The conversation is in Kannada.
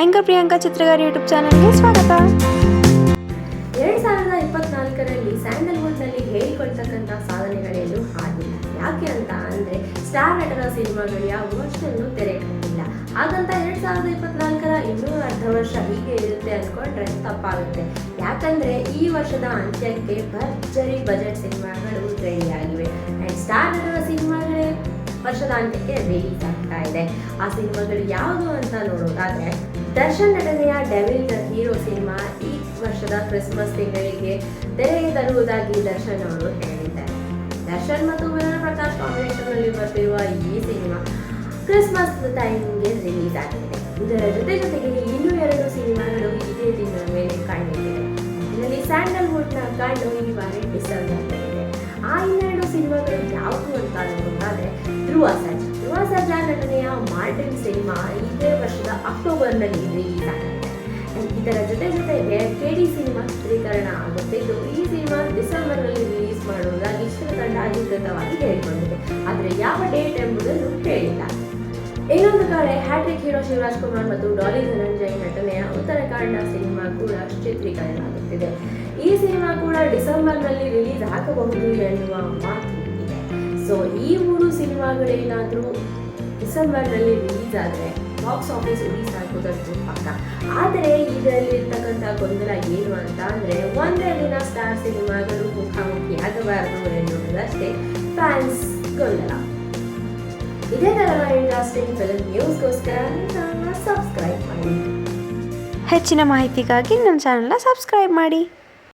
ಆಂಕರ್ ಪ್ರಿಯಾಂಕಾ ಚಿತ್ರಗಾರಿ ಯೂಟ್ಯೂಬ್ ಚಾನಲ್ಗೆ ಸ್ವಾಗತ. 2024ರಲ್ಲಿ ಸ್ಯಾಂಡಲ್ವುಡ್ನಲ್ಲಿ ಹೇಳಿಕೊಳ್ತಕ್ಕಂಥ ಸಾಧನೆಗಳೇನು ಆಗಿಲ್ಲ. ಯಾಕೆ ಅಂತ ಅಂದರೆ ಸ್ಟಾರ್ ನಟರ ಸಿನಿಮಾಗಳು ಯಾವುವು ಅಷ್ಟೊಂದು ತೆರೆ ಕಂಡಿಲ್ಲ. ಹಾಗಂತ 2024ರ ಇನ್ನೂ ಅರ್ಧ ವರ್ಷ ಹೀಗೆ ಇರುತ್ತೆ ಅಂದ್ಕೊಂಡ್ರೆ ತಪ್ಪಾಗುತ್ತೆ. ಯಾಕಂದರೆ ಈ ವರ್ಷದ ಅಂತ್ಯಕ್ಕೆ ಭರ್ಜರಿ ಬಜೆಟ್ ಸಿನಿಮಾಗಳು ರೆಡಿಯಾಗಿವೆ. ಆ್ಯಂಡ್ ಸ್ಟಾರ್ ನಟರ ಸಿನಿಮಾಗಳೇ ವರ್ಷದ ಅಂತ್ಯಕ್ಕೆ ರಿಲೀಸ್ ಆಗ್ತಾ ಇದೆ. ಆ ಸಿನಿಮಾಗಳು ಯಾವುದು ಅಂತ ನೋಡೋದಾದ್ರೆ, ದರ್ಶನ್ ನಟನೆಯ ಡೆವಿಲ್ ದ ಹೀರೋ ಸಿನಿಮಾ ಈ ವರ್ಷದ ಕ್ರಿಸ್ಮಸ್ ತಿಂಗಳಿಗೆ ತೆರೆಗೆ ತರುವುದಾಗಿ ದರ್ಶನ್ ಅವರು ಹೇಳಿದ್ದಾರೆ. ದರ್ಶನ್ ಮತ್ತು ವಿನೋದ್ ಪ್ರಕಾಶ್ ಕಾಂಬಿನೇಷನ್ ನಲ್ಲಿ ಬರ್ತಿರುವ ಈ ಸಿನಿಮಾ ಕ್ರಿಸ್ಮಸ್ ಟೈಮ್ಗೆ ರಿಲೀಸ್ ಆಗಿದೆ. ಇದರ ಜೊತೆಗೆ ಇನ್ನೂ 2 ಸಿನಿಮಾಗಳು ಇದೇ ತಿಂಗಳ ಮೇಲೆ ಕಾಣಿಸಿದೆ. ಇದರಲ್ಲಿ ಸ್ಯಾಂಡಲ್ವುಡ್ನ ಕಾಂಡು ಈ ಬಾರಿ ಡಿಸೆಂಬರ್ನಲ್ಲಿದೆ. ಆ 2 ಸಿನಿಮಾಗಳು ಯಾವುದು ಅಂತ ನೋಡೋದಾದ್ರೆ, ಧ್ರುವ ಸರ್ಜಾ ನಟನೆಯ ಮಾರ್ಟಿನ್ ಸಿನಿಮಾ ಇದೇ ವರ್ಷದ ಅಕ್ಟೋಬರ್ನಲ್ಲಿ ರಿಲೀಸ್ ಆಗುತ್ತೆ. ಇದರ ಜೊತೆಗೆ ಕೆಡಿ ಸಿನಿಮಾ ಚಿತ್ರೀಕರಣ ಆಗುತ್ತಿದ್ದು, ಈ ಸಿನಿಮಾ ಡಿಸೆಂಬರ್ನಲ್ಲಿ ರಿಲೀಸ್ ಮಾಡುವುದಾಗಿ ಚಿತ್ರತಂಡ ಅಧಿಕೃತವಾಗಿ ಹೇಳಿಕೊಂಡಿದೆ. ಆದರೆ ಯಾವ ಡೇಟ್ ಎಂಬುದನ್ನು ಹೇಳಿಲ್ಲ. ಇನ್ನೊಂದು ಕಡೆ ಹ್ಯಾಟ್ರಿಕ್ ಹೀರೋ ಶಿವರಾಜ್ ಕುಮಾರ್ ಮತ್ತು ಡಾಲಿ ಧನಂಜಯ್ ನಟನೆಯ ಉತ್ತರಾಖಂಡ ಸಿನಿಮಾ ಕೂಡ ಚಿತ್ರೀಕರಣ ಆಗುತ್ತಿದೆ. ಈ ಸಿನಿಮಾ ಕೂಡ ಡಿಸೆಂಬರ್ನಲ್ಲಿ ರಿಲೀಸ್ ಆಗಬಹುದು ಎನ್ನುವ ಮಾತು ಇದೆ. ಸೊ ಈ 3 ಸಿನಿಮಾಗಳೇನಾದರೂ ಡಿಸೆಂಬರ್ನಲ್ಲಿ ರಿಲೀಸ್ ಆದರೆ ಬಾಕ್ಸ್ ಆಫೀಸ್ ರಿಲೀಸ್ ಆಗೋದಷ್ಟು ಪಕ್ಕ. ಆದರೆ ಇದರಲ್ಲಿ ಇರ್ತಕ್ಕಂಥ ಗೊಂದಲ ಏನು ಅಂತ ಅಂದರೆ, ಒಂದೇ ದಿನ ಸ್ಟಾರ್ ಸಿನಿಮಾಗಳು ಮುಖಾಮುಖಿ ಆಗಬಾರದು ಎನ್ನುವುದಷ್ಟೇ ಫ್ಯಾನ್ಸ್ ಗೊಂದಲ. ಇದೇ ಥರದ ಇಂಟ್ರೆಸ್ಟಿಂಗ್ ಫಿಲ್ಮ್ ನ್ಯೂಸ್ಗೋಸ್ಕರ ಸಬ್ಸ್ಕ್ರೈಬ್ ಮಾಡಿ. ಹೆಚ್ಚಿನ ಮಾಹಿತಿಗಾಗಿ ನಮ್ಮ ಚಾನಲ್ನ ಸಬ್ಸ್ಕ್ರೈಬ್ ಮಾಡಿ.